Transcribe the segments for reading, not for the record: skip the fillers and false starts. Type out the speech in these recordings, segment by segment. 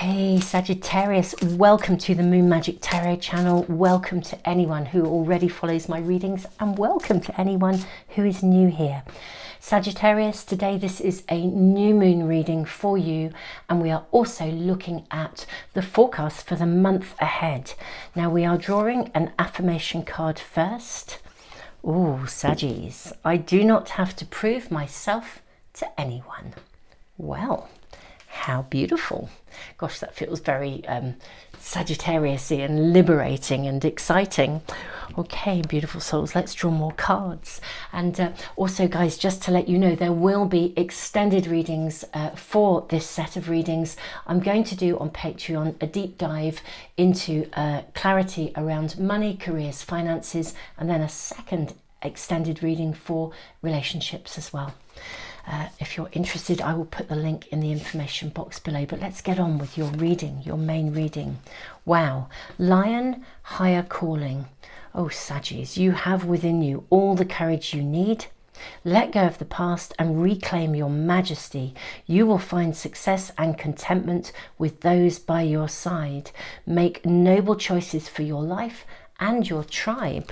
Hey Sagittarius, welcome to the Moon Magic Tarot channel. Welcome to anyone who already follows my readings and welcome to anyone who is new here. Sagittarius, today this is a new moon reading for you and we are also looking at the forecast for the month ahead. Now we are drawing an affirmation card first. Oh, Saggies, I do not have to prove myself to anyone. Well, how beautiful. Gosh, that feels very Sagittarius-y and liberating and exciting. Okay, beautiful souls, let's draw more cards. And also, guys, just to let you know, there will be extended readings for this set of readings. I'm going to do on Patreon a deep dive into clarity around money, careers, finances, and then a second extended reading for relationships as well. If you're interested, I will put the link in the information box below. But let's get on with your reading, your main reading. Wow, Lion, higher calling. Oh, Saggies, you have within you all the courage you need. Let go of the past and reclaim your majesty. You will find success and contentment with those by your side. Make noble choices for your life and your tribe.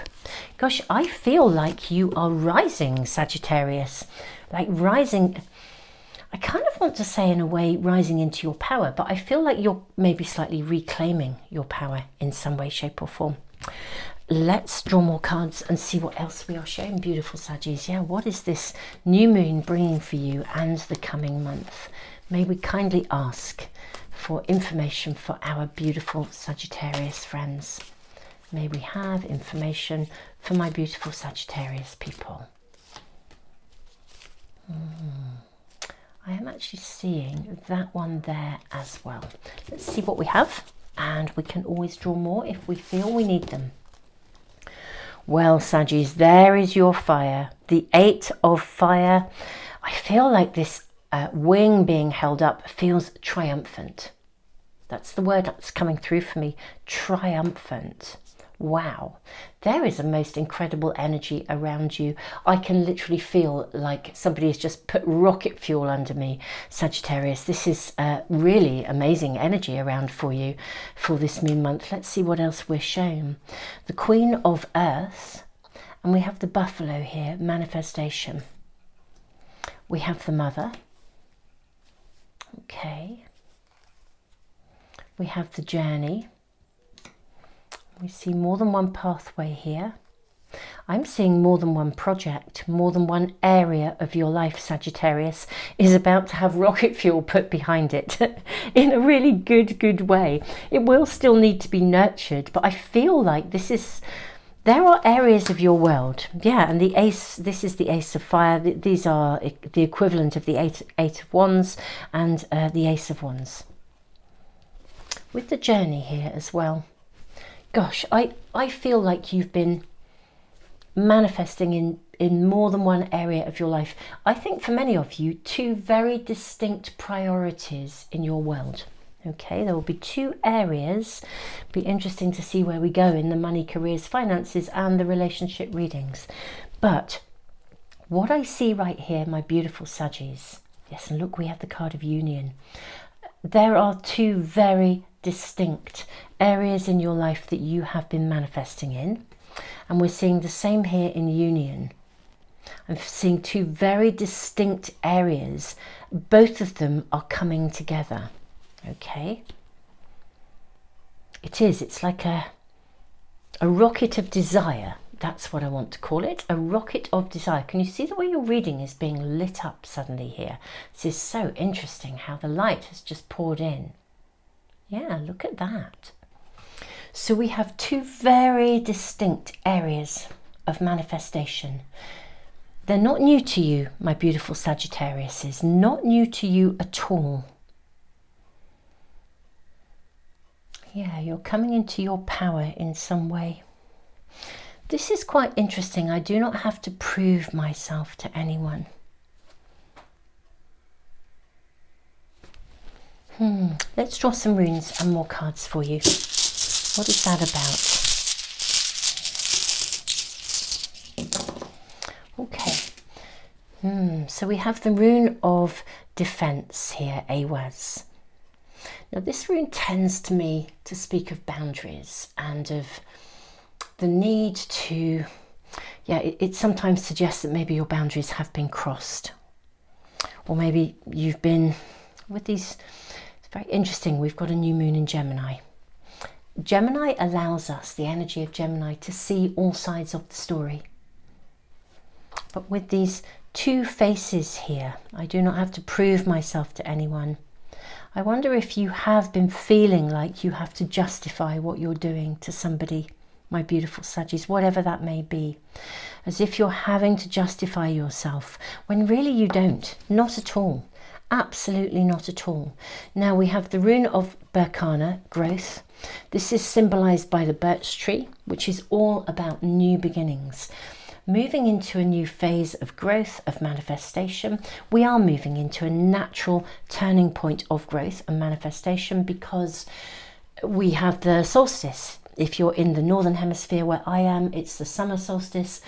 Gosh, I feel like you are rising, Sagittarius. Like rising, I kind of want to say in a way rising into your power, but I feel like you're maybe slightly reclaiming your power in some way, shape or form. Let's draw more cards and see what else we are showing, beautiful Saggies. Yeah, what is this new moon bringing for you and the coming month? May we kindly ask for information for our beautiful Sagittarius friends. May we have information for my beautiful Sagittarius people. I am actually seeing that one there as well. Let's see what we have, and we can always draw more if we feel we need them. Well, Saggies, there is your fire, the 8 of fire. I feel like this wing being held up feels triumphant. That's the word that's coming through for me, triumphant. Wow, there is a most incredible energy around you. I can literally feel like somebody has just put rocket fuel under me, Sagittarius. This is really amazing energy around for you for this moon month. Let's see what else we're shown. The Queen of Earth, and we have the buffalo here, manifestation. We have the Mother. Okay. We have the Journey. We see more than one pathway here. I'm seeing more than one project, more than one area of your life, Sagittarius, is about to have rocket fuel put behind it in a really good way. It will still need to be nurtured, but I feel like there are areas of your world. Yeah, and the Ace, this is the Ace of Fire. These are the equivalent of the Eight of Wands and the Ace of Wands. With the Journey here as well. Gosh, I feel like you've been manifesting in more than one area of your life. I think for many of you, 2 very distinct priorities in your world. Okay, there will be 2 areas. Be interesting to see where we go in the money, careers, finances and the relationship readings. But what I see right here, my beautiful Saggies, yes, and look, we have the card of union. There are 2 very distinct areas in your life that you have been manifesting in, and we're seeing the same here in union. I'm seeing 2 very distinct areas. Both of them are coming together. Okay, it's like a rocket of desire. That's what I want to call it, a rocket of desire. Can you see the way your reading is being lit up suddenly here? This is so interesting how the light has just poured in. Yeah, look at that. So we have 2 very distinct areas of manifestation. They're not new to you, my beautiful Sagittariuses, not new to you at all. Yeah, you're coming into your power in some way. This is quite interesting. I do not have to prove myself to anyone. Let's draw some runes and more cards for you. What is that about? Okay. So we have the rune of defense here, Awaz. Now this rune tends to me to speak of boundaries and of the need to, it sometimes suggests that maybe your boundaries have been crossed. Or maybe you've been with these, it's very interesting, we've got a new moon in Gemini. Gemini allows us, the energy of Gemini, to see all sides of the story. But with these two faces here, I do not have to prove myself to anyone. I wonder if you have been feeling like you have to justify what you're doing to somebody, my beautiful Saggies, whatever that may be. As if you're having to justify yourself, when really you don't. Not at all. Absolutely not at all. Now we have the rune of Berkana, growth. This is symbolized by the birch tree, which is all about new beginnings. Moving into a new phase of growth, of manifestation. We are moving into a natural turning point of growth and manifestation because we have the solstice. If you're in the northern hemisphere where I am, it's the summer solstice.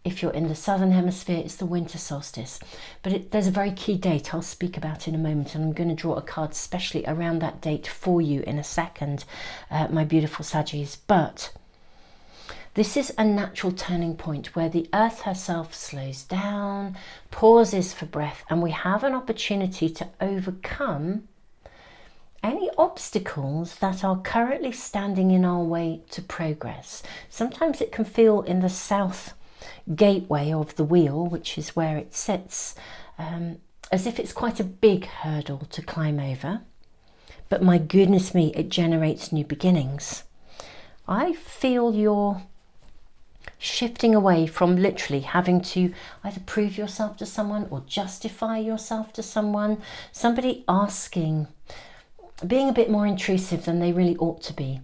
If you're in the southern hemisphere, it's the winter solstice. But there's a very key date I'll speak about in a moment, and I'm going to draw a card especially around that date for you in a second, my beautiful Saggies. But this is a natural turning point where the earth herself slows down, pauses for breath, and we have an opportunity to overcome any obstacles that are currently standing in our way to progress. Sometimes it can feel in the south gateway of the wheel, which is where it sits, as if it's quite a big hurdle to climb over. But my goodness me, it generates new beginnings. I feel you're shifting away from literally having to either prove yourself to someone or justify yourself to someone, somebody asking, being a bit more intrusive than they really ought to be.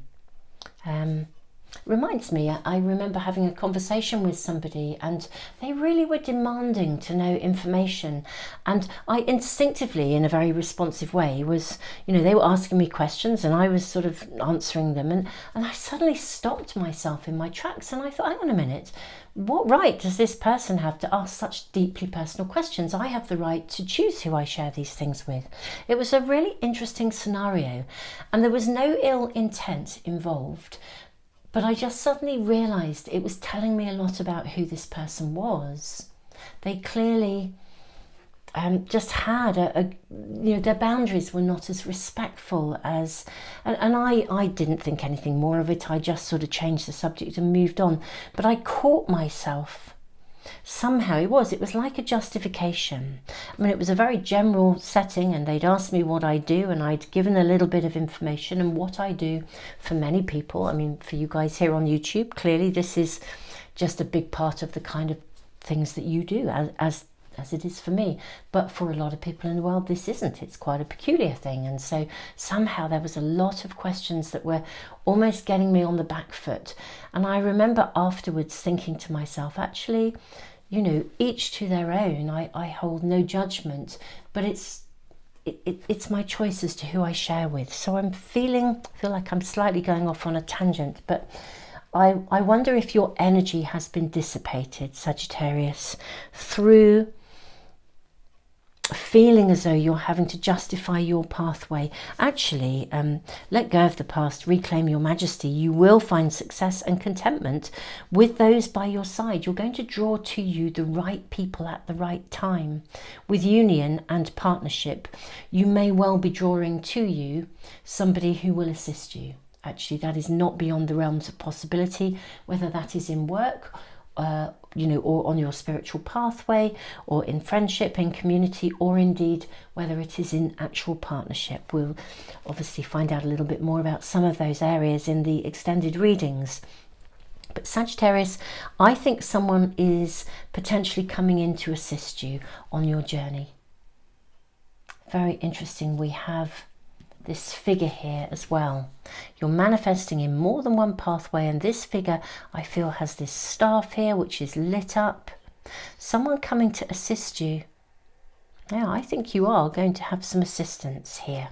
Reminds me, I remember having a conversation with somebody and they really were demanding to know information, and I instinctively, in a very responsive way, was, they were asking me questions and I was sort of answering them, and I suddenly stopped myself in my tracks and I thought, hang on a minute, what right does this person have to ask such deeply personal questions? I have the right to choose who I share these things with. It was a really interesting scenario and there was no ill intent involved. But I just suddenly realised it was telling me a lot about who this person was. They clearly just had their boundaries were not as respectful as, and I didn't think anything more of it. I just sort of changed the subject and moved on. But I caught myself. Somehow it was like a justification. I mean, it was a very general setting and they'd asked me what I do and I'd given a little bit of information, and what I do for many people, I mean, for you guys here on YouTube, clearly this is just a big part of the kind of things that you do, as it is for me. But for a lot of people in the world, this isn't. It's quite a peculiar thing. And so somehow there was a lot of questions that were almost getting me on the back foot. And I remember afterwards thinking to myself, actually, each to their own. I hold no judgment, but it's my choice as to who I share with. So I feel like I'm slightly going off on a tangent, but I wonder if your energy has been dissipated, Sagittarius, through feeling as though you're having to justify your pathway. Actually, let go of the past, reclaim your majesty. You will find success and contentment with those by your side. You're going to draw to you the right people at the right time. With union and partnership, you may well be drawing to you somebody who will assist you. Actually, that is not beyond the realms of possibility, whether that is in work, or on your spiritual pathway, or in friendship, in community, or indeed whether it is in actual partnership. We'll obviously find out a little bit more about some of those areas in the extended readings. But Sagittarius, I think someone is potentially coming in to assist you on your journey. Very interesting. We have this figure here as well. You're manifesting in more than one pathway, and this figure I feel has this staff here which is lit up. Someone coming to assist you. Now I think you are going to have some assistance here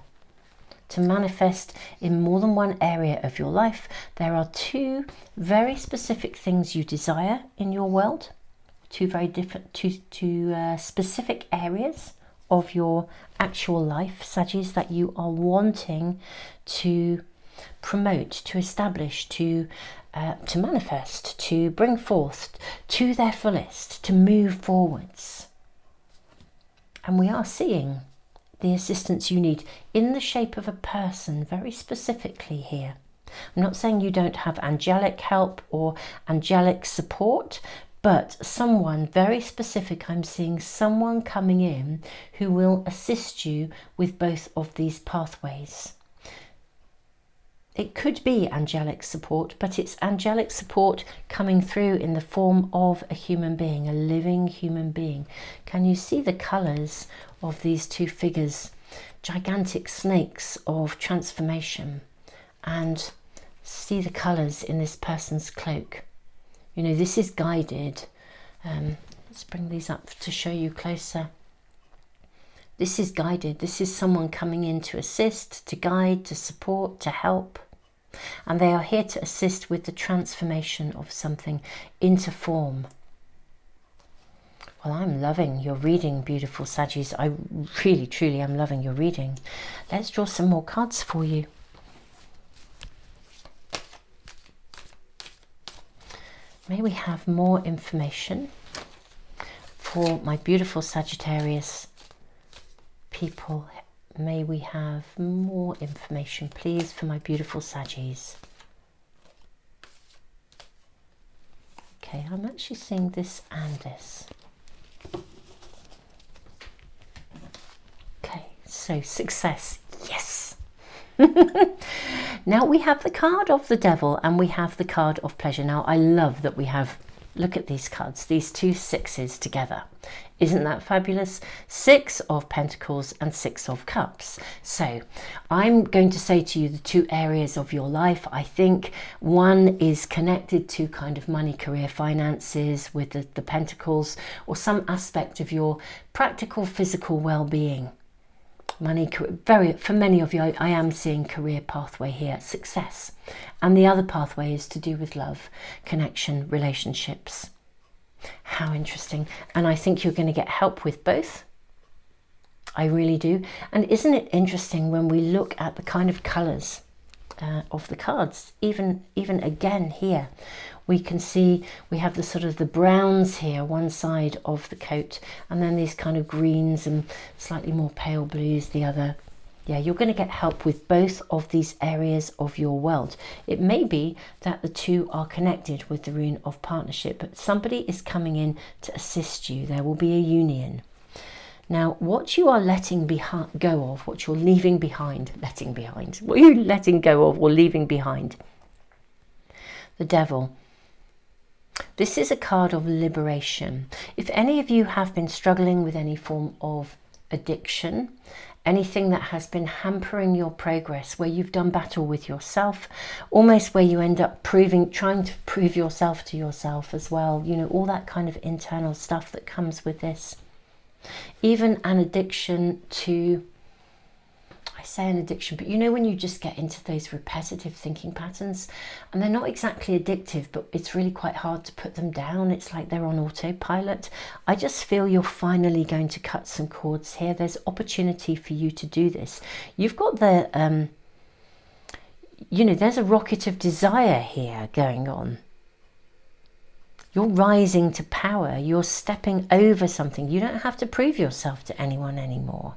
to manifest in more than one area of your life. There are two very specific things you desire in your world, two very different, two specific areas of your actual life, Saggies, that you are wanting to promote, to establish, to manifest, to bring forth to their fullest, to move forwards. And we are seeing the assistance you need in the shape of a person, very specifically here. I'm not saying you don't have angelic help or angelic support, but someone very specific. I'm seeing someone coming in who will assist you with both of these pathways. It could be angelic support, but it's angelic support coming through in the form of a human being, a living human being. Can you see the colours of these two figures? Gigantic snakes of transformation. And see the colours in this person's cloak. You know, this is guided. Let's bring these up to show you closer. This is guided. This is someone coming in to assist, to guide, to support, to help. And they are here to assist with the transformation of something into form. Well, I'm loving your reading, beautiful Saggies. I really, truly am loving your reading. Let's draw some more cards for you. May we have more information for my beautiful Sagittarius people. May we have more information, please, for my beautiful Saggies. Okay, I'm actually seeing this and this. Okay, so success, yes. Now we have the card of the devil and we have the card of pleasure. Now I love that we have, look at these cards, these two sixes together. Isn't that fabulous? 6 of Pentacles and 6 of Cups. So I'm going to say to you the two areas of your life. I think one is connected to kind of money, career, finances with the Pentacles, or some aspect of your practical physical well-being. Money, for many of you, I am seeing career pathway here, success. And the other pathway is to do with love, connection, relationships. How interesting. And I think you're going to get help with both. I really do. And isn't it interesting when we look at the kind of colours of the cards, even again here, we can see we have the sort of the browns here, one side of the coat, and then these kind of greens and slightly more pale blues the other. Yeah, you're going to get help with both of these areas of your world. It may be that the two are connected with the rune of partnership, but somebody is coming in to assist you. There will be a union. Now, what you are letting go of, what you're leaving behind, what are you letting go of or leaving behind? The Devil. This is a card of liberation. If any of you have been struggling with any form of addiction, anything that has been hampering your progress, where you've done battle with yourself, almost where you end up trying to prove yourself to yourself as well, you know, all that kind of internal stuff that comes with this. Even an addiction to, I say an addiction, but you know when you just get into those repetitive thinking patterns, and they're not exactly addictive, but it's really quite hard to put them down. It's like they're on autopilot. I just feel you're finally going to cut some cords here. There's opportunity for you to do this. You've got the, you know, there's a rocket of desire here going on. You're rising to power. You're stepping over something. You don't have to prove yourself to anyone anymore.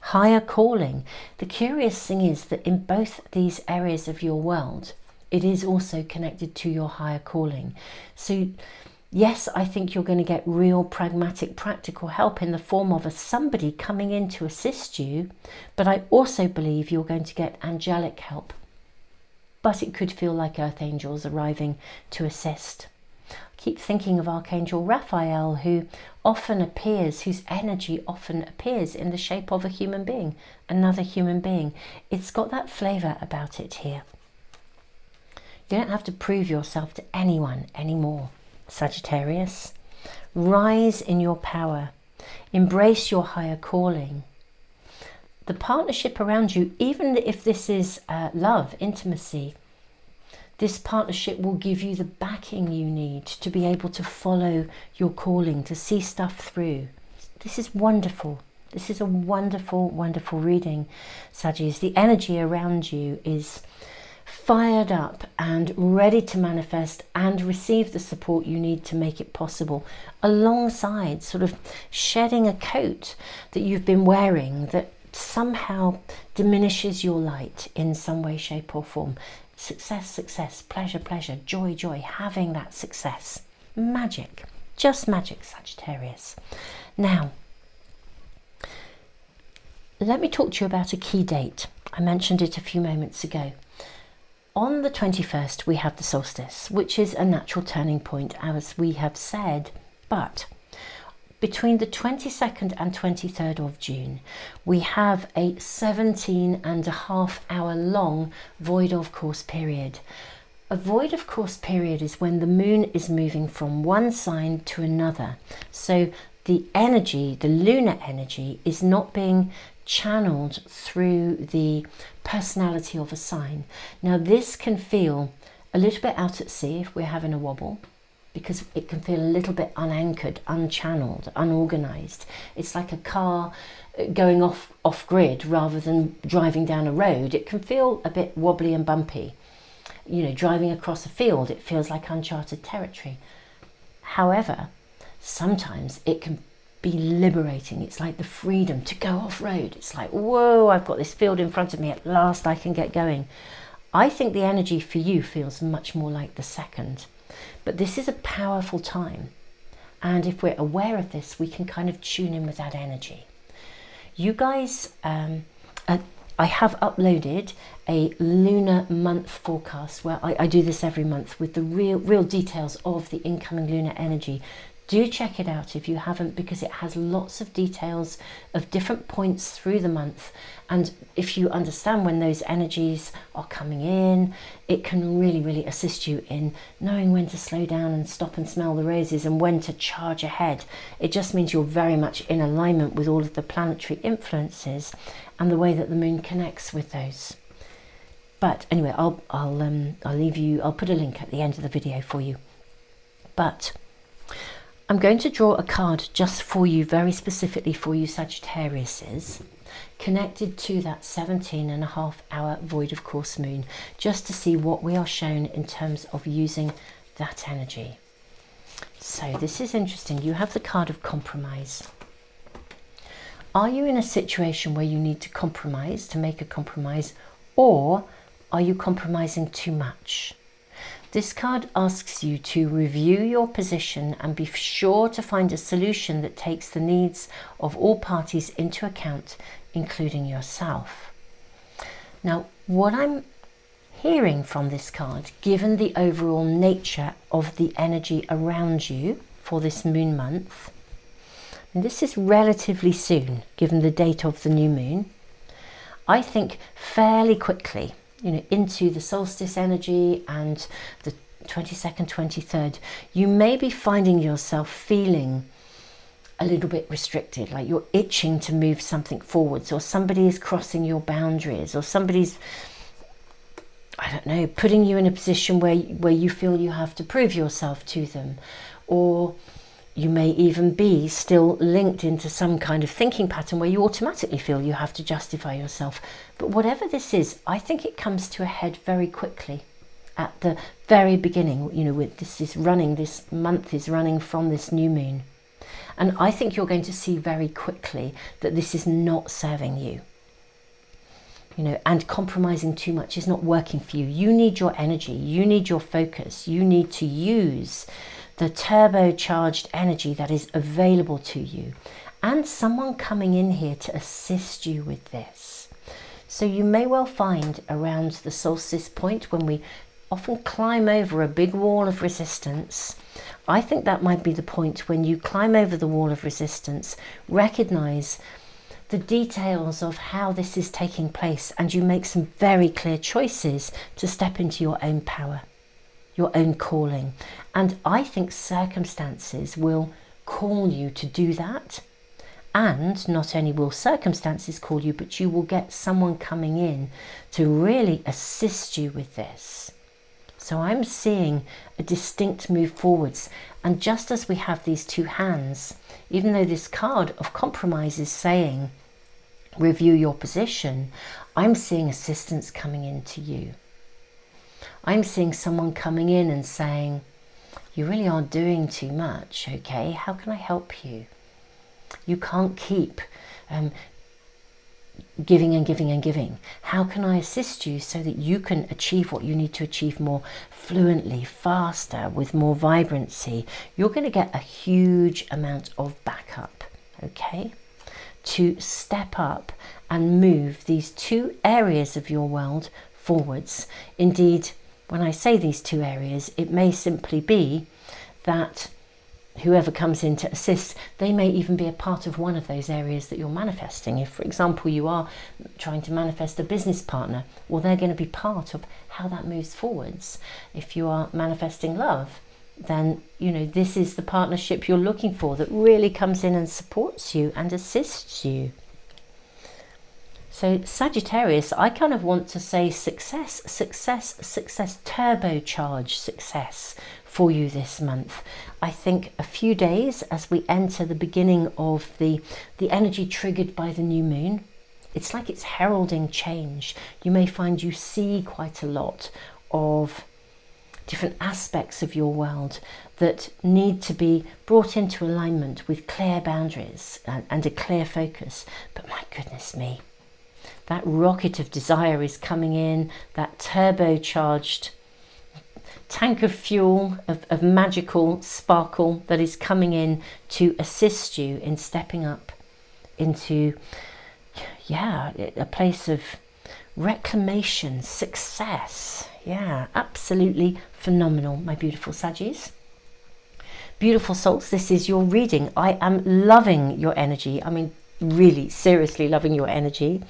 Higher calling. The curious thing is that in both these areas of your world, it is also connected to your higher calling. So yes, I think you're going to get real pragmatic, practical help in the form of somebody coming in to assist you. But I also believe you're going to get angelic help. But it could feel like earth angels arriving to assist. Keep thinking of Archangel Raphael, who often appears, whose energy often appears in the shape of a human being, another human being. It's got that flavour about it here. You don't have to prove yourself to anyone anymore, Sagittarius. Rise in your power. Embrace your higher calling. The partnership around you, even if this is love, intimacy, this partnership will give you the backing you need to be able to follow your calling, to see stuff through. This is wonderful. This is a wonderful, wonderful reading, Saggies. The energy around you is fired up and ready to manifest and receive the support you need to make it possible, alongside sort of shedding a coat that you've been wearing that somehow diminishes your light in some way, shape or form. Success, success, pleasure, pleasure, joy, joy, having that success. Magic, just magic, Sagittarius. Now, let me talk to you about a key date. I mentioned it a few moments ago. On the 21st, we have the solstice, which is a natural turning point, as we have said, but between the 22nd and 23rd of June, we have a 17.5 hour long void of course period. A void of course period is when the moon is moving from one sign to another. So the energy, the lunar energy, is not being channeled through the personality of a sign. Now this can feel a little bit out at sea if we're having a wobble, because it can feel a little bit unanchored, unchanneled, unorganized. It's like a car going off grid rather than driving down a road. It can feel a bit wobbly and bumpy. You know, driving across a field, it feels like uncharted territory. However, sometimes it can be liberating. It's like the freedom to go off road. It's like, whoa, I've got this field in front of me, at last I can get going. I think the energy for you feels much more like the second, but this is a powerful time, and if we're aware of this, we can kind of tune in with that energy. You guys, I have uploaded a lunar month forecast where I do this every month with the real details of the incoming lunar energy. Do check it out if you haven't, because it has lots of details of different points through the month. And if you understand when those energies are coming in, it can really, really assist you in knowing when to slow down and stop and smell the roses and when to charge ahead. It just means you're very much in alignment with all of the planetary influences and the way that the moon connects with those. But anyway, I'll leave you, I'll put a link at the end of the video for you. But I'm going to draw a card just for you, very specifically for you Sagittariuses, connected to that 17.5 hour void of course moon, just to see what we are shown in terms of using that energy. So this is interesting. You have the card of compromise. Are you in a situation where you need to compromise, to make a compromise, or are you compromising too much? This card asks you to review your position and be sure to find a solution that takes the needs of all parties into account, including yourself. Now, what I'm hearing from this card, given the overall nature of the energy around you for this moon month, and this is relatively soon, given the date of the new moon, I think fairly quickly, you know, into the solstice energy and the 22nd, 23rd, you may be finding yourself feeling a little bit restricted, like you're itching to move something forwards, or somebody is crossing your boundaries, or somebody's, I don't know, putting you in a position where you feel you have to prove yourself to them, or you may even be still linked into some kind of thinking pattern where you automatically feel you have to justify yourself. But whatever this is, I think it comes to a head very quickly at the very beginning. You know, this month is running from this new moon. And I think you're going to see very quickly that this is not serving you. You know, and compromising too much is not working for you. You need your energy, you need your focus, you need to use the turbocharged energy that is available to you, and someone coming in here to assist you with this. So you may well find around the solstice point, when we often climb over a big wall of resistance, I think that might be the point when you climb over the wall of resistance, recognize the details of how this is taking place, and you make some very clear choices to step into your own power, your own calling. And I think circumstances will call you to do that. And not only will circumstances call you, but you will get someone coming in to really assist you with this. So I'm seeing a distinct move forwards. And just as we have these two hands, even though this card of compromise is saying, review your position, I'm seeing assistance coming in to you. I'm seeing someone coming in and saying, you really are doing too much, okay? How can I help you? You can't keep giving and giving and giving. How can I assist you so that you can achieve what you need to achieve more fluently, faster, with more vibrancy? You're going to get a huge amount of backup, okay? To step up and move these two areas of your world forwards. Indeed, when I say these two areas, it may simply be that whoever comes in to assist, they may even be a part of one of those areas that you're manifesting. If, for example, you are trying to manifest a business partner, well, they're going to be part of how that moves forwards. If you are manifesting love, then, you know, this is the partnership you're looking for that really comes in and supports you and assists you. So Sagittarius, I kind of want to say success, success, success, turbocharged success for you this month. I think a few days as we enter the beginning of the energy triggered by the new moon, it's like it's heralding change. You may find you see quite a lot of different aspects of your world that need to be brought into alignment with clear boundaries and a clear focus. But my goodness me, that rocket of desire is coming in, that turbocharged tank of fuel, of magical sparkle that is coming in to assist you in stepping up into, yeah, a place of reclamation, success. Yeah, absolutely phenomenal, my beautiful Saggies. Beautiful souls, this is your reading. I am loving your energy. I mean, really, seriously loving your energy.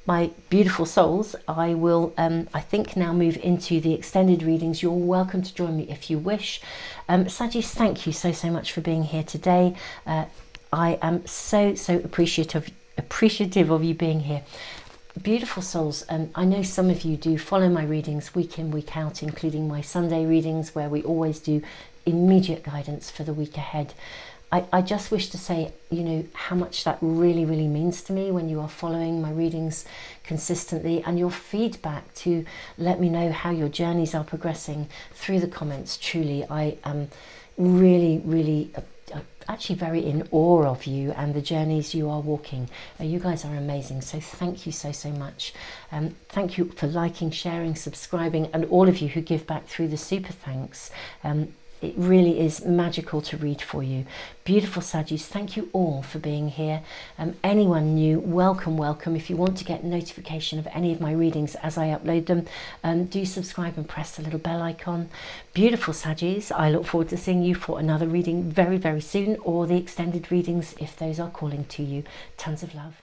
My beautiful souls, I will, I think, now move into the extended readings. You're welcome to join me if you wish. Saggies, thank you so much for being here today. I am so appreciative of you being here. Beautiful souls, I know some of you do follow my readings week in, week out, including my Sunday readings where we always do immediate guidance for the week ahead. I just wish to say, you know, how much that really means to me when you are following my readings consistently, and your feedback to let me know how your journeys are progressing through the comments. Truly, I am really actually very in awe of you and the journeys you are walking. You guys are amazing, so thank you so much. Thank you for liking, sharing, subscribing, and all of you who give back through the super thanks. It really is magical to read for you. Beautiful Saggies, thank you all for being here. Anyone new, welcome. If you want to get notification of any of my readings as I upload them, do subscribe and press the little bell icon. Beautiful Saggies, I look forward to seeing you for another reading very soon, or the extended readings if those are calling to you. Tons of love.